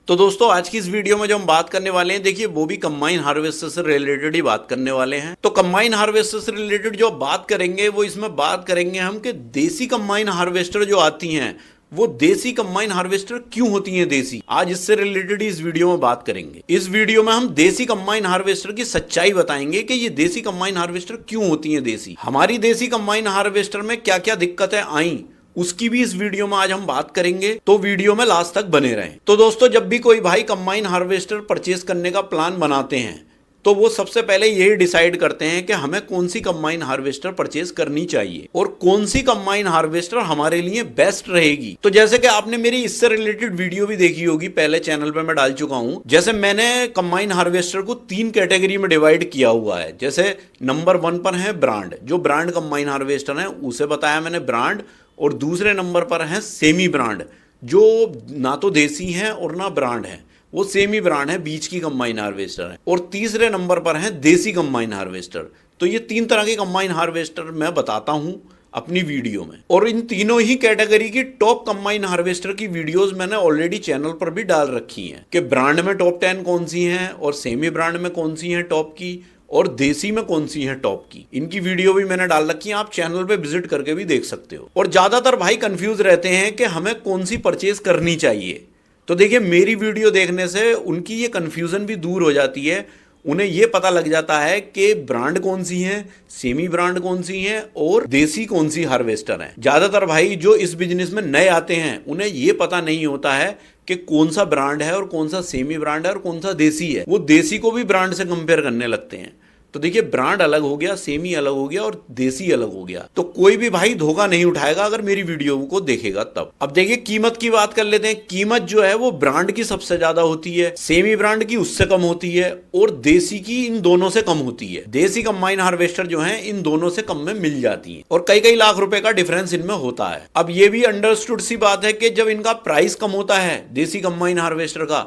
तो दोस्तों आज की इस वीडियो में जो हम बात करने वाले हैं, देखिए वो भी कंबाइन हार्वेस्टर से रिलेटेड ही बात करने वाले हैं। तो कंबाइन हार्वेस्टर से रिलेटेड जो बात करेंगे वो इसमें बात करेंगे हम कि देसी कंबाइन हार्वेस्टर जो आती हैं वो देसी कंबाइन हार्वेस्टर क्यों होती हैं देसी। आज इससे रिलेटेड ही इस वीडियो में बात करेंगे। इस वीडियो में हम देसी कंबाइन हार्वेस्टर की सच्चाई बताएंगे कि ये देसी कंबाइन हार्वेस्टर क्यों होती हैं देसी। हमारी देसी कंबाइन हार्वेस्टर में क्या क्या दिक्कतें आई उसकी भी इस वीडियो में आज हम बात करेंगे, तो वीडियो में लास्ट तक बने रहें। तो दोस्तों जब भी कोई भाई कंबाइन हार्वेस्टर परचेज करने का प्लान बनाते हैं तो वो सबसे पहले यही डिसाइड करते हैं कि हमें कौन सी कंबाइन हार्वेस्टर परचेज करनी चाहिए और कौन सी कंबाइन हार्वेस्टर हमारे लिए बेस्ट रहेगी। तो जैसे कि आपने मेरी इससे रिलेटेड वीडियो भी देखी होगी, पहले चैनल पे मैं डाल चुका हूं। जैसे मैंने कंबाइन हार्वेस्टर को 3 कैटेगरी में डिवाइड किया हुआ है। जैसे नंबर 1 पर है ब्रांड, जो ब्रांड कंबाइन हार्वेस्टर है उसे बताया मैंने ब्रांड, और दूसरे नंबर पर है सेमी ब्रांड, जो ना तो देसी है और ना ब्रांड है, वो सेमी ब्रांड है, बीच की कंबाइन हार्वेस्टर है। और तीसरे नंबर पर है देसी कंबाइन हार्वेस्टर। तो ये 3 तरह की कंबाइन हार्वेस्टर मैं बताता हूं अपनी वीडियो में, और इन तीनों ही कैटेगरी की टॉप कंबाइन हार्वेस्टर की वीडियोस मैंने ऑलरेडी चैनल पर भी डाल रखी हैं कि ब्रांड में टॉप 10 कौन सी हैं और सेमी ब्रांड में कौन सी हैं टॉप की, और देसी में कौन सी है टॉप की। इनकी वीडियो भी मैंने डाल रखी है, आप चैनल पे विजिट करके भी देख सकते हो। और ज्यादातर भाई कंफ्यूज रहते हैं कि हमें कौन सी परचेज करनी चाहिए। तो देखिए मेरी वीडियो देखने से उनकी ये कंफ्यूजन भी दूर हो जाती है। उन्हें ये पता लग जाता है कि ब्रांड कौन सी है, सेमी ब्रांड कौन सी है और देसी कौन सी हार्वेस्टर है। ज्यादातर भाई जो इस बिजनेस में नए आते हैं उन्हें ये पता नहीं होता है कि कौन सा ब्रांड है और कौन सा सेमी ब्रांड है और कौन सा देसी है। वो देसी को भी ब्रांड से कंपेयर करने लगते हैं। तो देखिए ब्रांड अलग हो गया, सेमी अलग हो गया और देसी अलग हो गया। तो कोई भी भाई धोखा नहीं उठाएगा अगर मेरी वीडियो को देखेगा तब। अब देखिए कीमत की बात कर लेते हैं। कीमत जो है वो ब्रांड की सबसे ज्यादा होती है, सेमी ब्रांड की उससे कम होती है और देसी की इन दोनों से कम होती है। देसी कंबाइन हार्वेस्टर जो है इन दोनों से कम में मिल जाती है और कई कई लाख रुपए का डिफरेंस इनमें होता है। अब ये भी अंडरस्टूड सी बात है कि जब इनका प्राइस कम होता है देसी कंबाइन हार्वेस्टर का,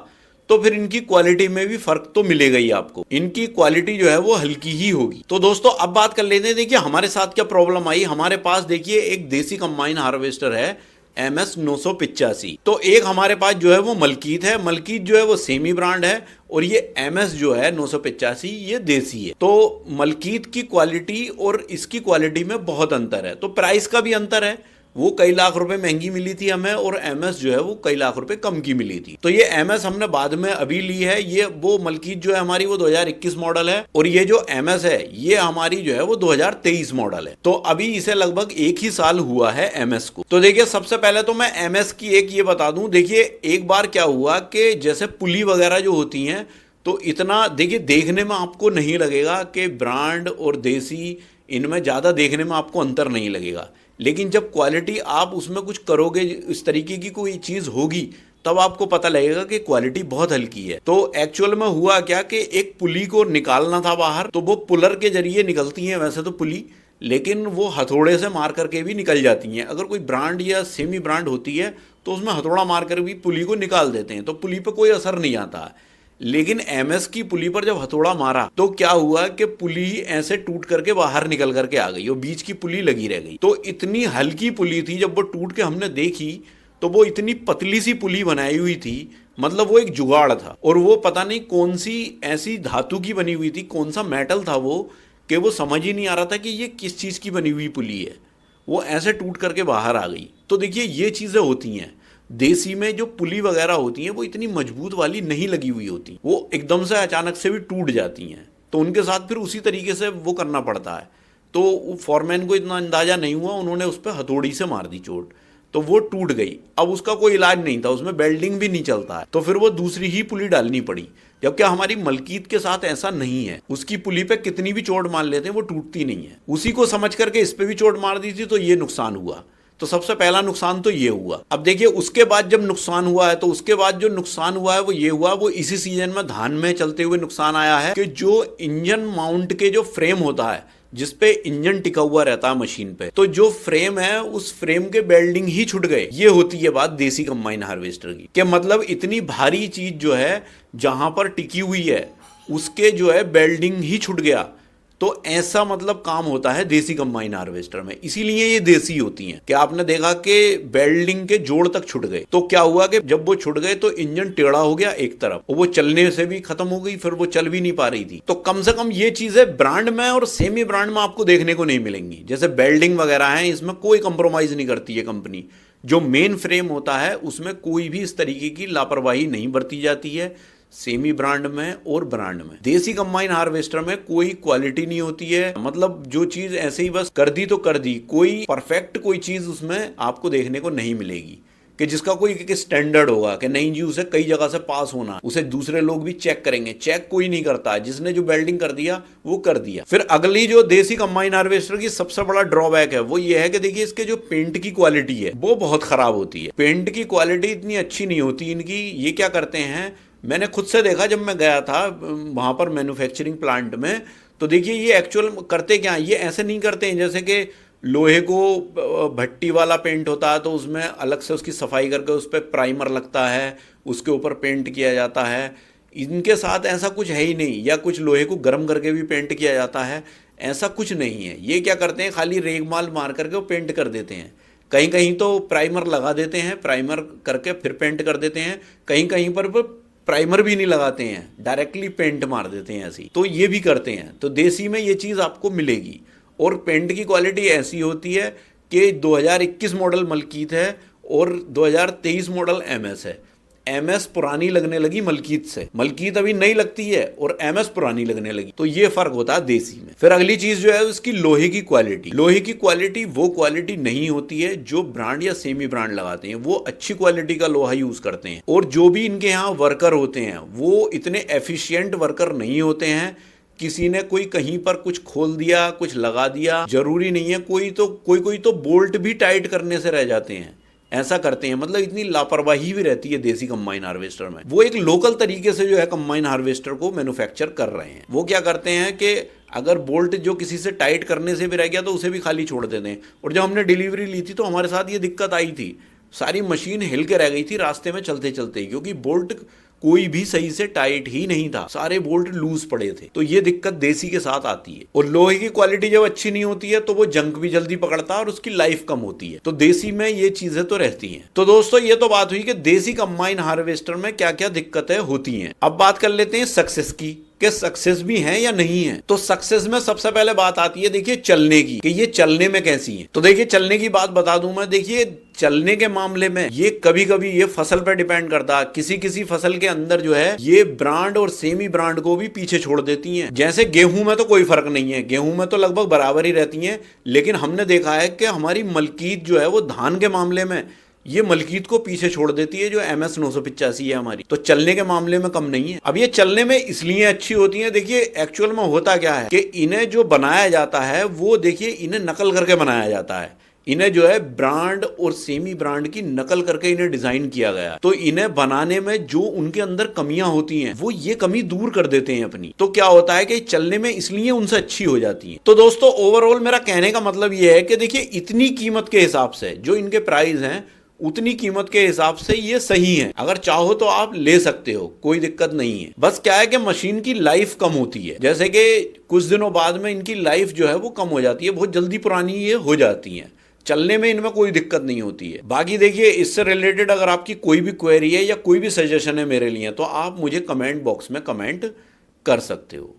तो फिर इनकी क्वालिटी में भी फर्क तो मिलेगा ही आपको। इनकी क्वालिटी जो है वो हल्की ही होगी। तो दोस्तों अब बात कर लेते हैं, देखिए हमारे साथ क्या प्रॉब्लम आई। हमारे पास देखिए एक देसी कंबाइन हार्वेस्टर है MS 985। तो एक हमारे पास जो है वो मलकीत है। मलकीत जो है वो सेमी ब्रांड है और ये MS जो है 985 ये देसी है। तो मलकीत की क्वालिटी और इसकी क्वालिटी में बहुत अंतर है। तो प्राइस का भी अंतर है, वो कई लाख रुपए महंगी मिली थी हमें और MS जो है वो कई लाख रुपए कम की मिली थी। तो ये MS हमने बाद में अभी ली है। ये वो मलकीत जो है हमारी वो 2021 मॉडल है और ये जो MS है ये हमारी जो है वो 2023 मॉडल है। तो अभी इसे लगभग 1 ही साल हुआ है MS को। तो देखिए सबसे पहले तो मैं MS की एक ये बता दूं। देखिए एक बार क्या हुआ कि जैसे पुली वगैरह जो होती हैं तो इतना देखिए देखने में आपको नहीं लगेगा कि ब्रांड और देसी इनमें ज़्यादा देखने में आपको अंतर नहीं लगेगा, लेकिन जब क्वालिटी आप उसमें कुछ करोगे, इस तरीके की कोई चीज़ होगी, तब आपको पता लगेगा कि क्वालिटी बहुत हल्की है। तो एक्चुअल में हुआ क्या कि एक पुली को निकालना था बाहर, तो वो पुलर के जरिए निकलती हैं वैसे तो पुली, लेकिन वो हथौड़े से मार करके भी निकल जाती हैं। अगर कोई ब्रांड या सेमी ब्रांड होती है तो उसमें हथौड़ा मार कर भी पुली को निकाल देते हैं, तो पुली पर कोई असर नहीं आता है। लेकिन MS की पुली पर जब हथौड़ा मारा तो क्या हुआ कि पुली ऐसे टूट करके बाहर निकल करके आ गई और बीच की पुली लगी रह गई। तो इतनी हल्की पुली थी, जब वो टूट के हमने देखी तो वो इतनी पतली सी पुली बनाई हुई थी, मतलब वो एक जुगाड़ था। और वो पता नहीं कौन सी ऐसी धातु की बनी हुई थी, कौन सा मेटल था वो, कि वो समझ ही नहीं आ रहा था कि ये किस चीज़ की बनी हुई पुली है। वो ऐसे टूट करके बाहर आ गई। तो देखिए ये चीज़ें होती हैं। देसी में जो पुली वगैरह होती हैं वो इतनी मजबूत वाली नहीं लगी हुई होती, वो एकदम से अचानक से भी टूट जाती हैं। तो उनके साथ फिर उसी तरीके से वो करना पड़ता है। तो फॉरमैन को इतना अंदाजा नहीं हुआ, उन्होंने उस पर हथौड़ी से मार दी चोट, तो वो टूट गई। अब उसका कोई इलाज नहीं था, उसमें बेल्डिंग भी नहीं चलता है, तो फिर वो दूसरी ही पुली डालनी पड़ी। जबकि हमारी मलकीत के साथ ऐसा नहीं है, उसकी पुली पे कितनी भी चोट मार लेते हैं वो टूटती नहीं है। उसी को समझ करके इस पे भी चोट मार दी थी, तो ये नुकसान हुआ। तो सबसे पहला नुकसान तो ये हुआ। अब देखिए उसके बाद जब नुकसान हुआ है, तो उसके बाद जो नुकसान हुआ है वो ये हुआ, वो इसी सीजन में धान में चलते हुए नुकसान आया है कि जो इंजन माउंट के जो फ्रेम होता है जिसपे इंजन टिका हुआ रहता है मशीन पे, तो जो फ्रेम है उस फ्रेम के बेल्डिंग ही छूट गए। ये होती है बात देसी कंबाइन हार्वेस्टर की, कि मतलब इतनी भारी चीज जो है जहां पर टिकी हुई है उसके जो है बेल्डिंग ही छूट गया, तो ऐसा मतलब काम होता है देसी कंबाइन हार्वेस्टर में, इसीलिए ये देसी होती हैं। कि आपने देखा कि वेल्डिंग के जोड़ तक छुट गए, तो क्या हुआ कि जब वो छुट गए तो इंजन टेढ़ा हो गया एक तरफ, और वो चलने से भी खत्म हो गई, फिर वो चल भी नहीं पा रही थी। तो कम से कम ये चीजें ब्रांड में और सेमी ब्रांड में आपको देखने को नहीं मिलेंगी। जैसे वेल्डिंग वगैरह है, इसमें कोई कंप्रोमाइज नहीं करती है कंपनी। जो मेन फ्रेम होता है उसमें कोई भी इस तरीके की लापरवाही नहीं बरती जाती है। सेमी ब्रांड में और ब्रांड में, देसी कंबाइन हार्वेस्टर में कोई क्वालिटी नहीं होती है। मतलब जो चीज ऐसे ही बस कर दी तो कर दी, कोई परफेक्ट कोई चीज उसमें आपको देखने को नहीं मिलेगी कि जिसका कोई स्टैंडर्ड होगा कि नहीं जी उसे कई जगह से पास होना, उसे दूसरे लोग भी चेक करेंगे। चेक कोई नहीं करता है, जिसने जो वेल्डिंग कर दिया वो कर दिया। फिर अगली जो देसी कंबाइन हार्वेस्टर की सबसे बड़ा ड्रॉबैक है वो ये है कि देखिए इसके जो पेंट की क्वालिटी है वो बहुत खराब होती है। पेंट की क्वालिटी इतनी अच्छी नहीं होती इनकी। ये क्या करते हैं, मैंने खुद से देखा जब मैं गया था वहां पर मैन्युफैक्चरिंग प्लांट में, तो देखिए ये एक्चुअल करते क्या, ये ऐसे नहीं करते हैं जैसे कि लोहे को भट्टी वाला पेंट होता है तो उसमें अलग से उसकी सफाई करके उस पर प्राइमर लगता है, उसके ऊपर पेंट किया जाता है। इनके साथ ऐसा कुछ है ही नहीं, या कुछ लोहे को गर्म करके भी पेंट किया जाता है, ऐसा कुछ नहीं है। ये क्या करते हैं, खाली रेगमाल मार करके वो पेंट कर देते हैं। कहीं कहीं तो प्राइमर लगा देते हैं, प्राइमर करके फिर पेंट कर देते हैं। कहीं कहीं पर प्राइमर भी नहीं लगाते हैं, डायरेक्टली पेंट मार देते हैं ऐसी। तो ये भी करते हैं। तो देसी में ये चीज़ आपको मिलेगी। और पेंट की क्वालिटी ऐसी होती है कि 2021 मॉडल मलकीत है और 2023 मॉडल एमएस है। एमएस पुरानी लगने लगी मलकीत से, मलकीत अभी नई लगती है और एमएस पुरानी लगने लगी। तो ये फर्क होता है देसी में। फिर अगली चीज जो है उसकी लोहे की क्वालिटी। लोहे की क्वालिटी वो क्वालिटी नहीं होती है जो ब्रांड या सेमी ब्रांड लगाते हैं, वो अच्छी क्वालिटी का लोहा यूज करते हैं। और जो भी इनके यहाँ वर्कर होते हैं वो इतने एफिशिएंट वर्कर नहीं होते हैं। किसी ने कोई कहीं पर कुछ खोल दिया, कुछ लगा दिया, जरूरी नहीं है। कोई तो बोल्ट भी टाइट करने से रह जाते हैं, ऐसा करते हैं। मतलब इतनी लापरवाही भी रहती है देसी कंबाइन हार्वेस्टर में। वो एक लोकल तरीके से जो है कंबाइन हार्वेस्टर को मैन्युफैक्चर कर रहे हैं। वो क्या करते हैं कि अगर बोल्ट जो किसी से टाइट करने से भी रह गया तो उसे भी खाली छोड़ देते हैं। और जब हमने डिलीवरी ली थी तो हमारे साथ ये दिक्कत आई थी, सारी मशीन हिल के रह गई थी रास्ते में चलते चलते, क्योंकि बोल्ट कोई भी सही से टाइट ही नहीं था, सारे बोल्ट लूज पड़े थे। तो ये दिक्कत देसी के साथ आती है। और लोहे की क्वालिटी जब अच्छी नहीं होती है तो वो जंग भी जल्दी पकड़ता है और उसकी लाइफ कम होती है। तो देसी में ये चीजें तो रहती हैं। तो दोस्तों ये तो बात हुई कि देसी कंबाइन हार्वेस्टर में क्या क्या दिक्कतें होती हैं। अब बात कर लेते हैं सक्सेस की, कि सक्सेस भी है या नहीं है। तो सक्सेस में सबसे पहले बात आती है देखिए चलने की, कि ये चलने में कैसी है। तो देखिए चलने की बात बता दूं मैं। देखिए चलने के मामले में ये कभी कभी ये फसल पर डिपेंड करता है। किसी किसी फसल के अंदर जो है ये ब्रांड और सेमी ब्रांड को भी पीछे छोड़ देती हैं। जैसे गेहूं में तो कोई फर्क नहीं है, गेहूं में तो लगभग बराबर ही रहती हैं। लेकिन हमने देखा है कि हमारी मलकीत जो है वो धान के मामले में ये मलकीत को पीछे छोड़ देती है, जो MS 985 है हमारी। तो चलने के मामले में कम नहीं है। अब ये चलने में इसलिए अच्छी होती है, देखिए एक्चुअल में होता क्या है कि इन्हें जो बनाया जाता है वो देखिए इन्हें नकल करके बनाया जाता है। इन्हें जो है ब्रांड और सेमी ब्रांड की नकल करके इन्हें डिजाइन किया गया। तो इन्हें बनाने में जो उनके अंदर कमियां होती हैं वो ये कमी दूर कर देते हैं अपनी। तो क्या होता है कि चलने में इसलिए उनसे अच्छी हो जाती है। तो दोस्तों ओवरऑल मेरा कहने का मतलब ये है कि देखिए इतनी कीमत के हिसाब से जो इनके प्राइस हैं, उतनी कीमत के हिसाब से ये सही है। अगर चाहो तो आप ले सकते हो, कोई दिक्कत नहीं है। बस क्या है कि मशीन की लाइफ कम होती है, जैसे कि कुछ दिनों बाद में इनकी लाइफ जो है वो कम हो जाती है, बहुत जल्दी पुरानी ये हो जाती है। चलने में इनमें कोई दिक्कत नहीं होती है। बाकी देखिए इससे रिलेटेड अगर आपकी कोई भी क्वेरी है या कोई भी सजेशन है मेरे लिए, तो आप मुझे कमेंट बॉक्स में कमेंट कर सकते हो।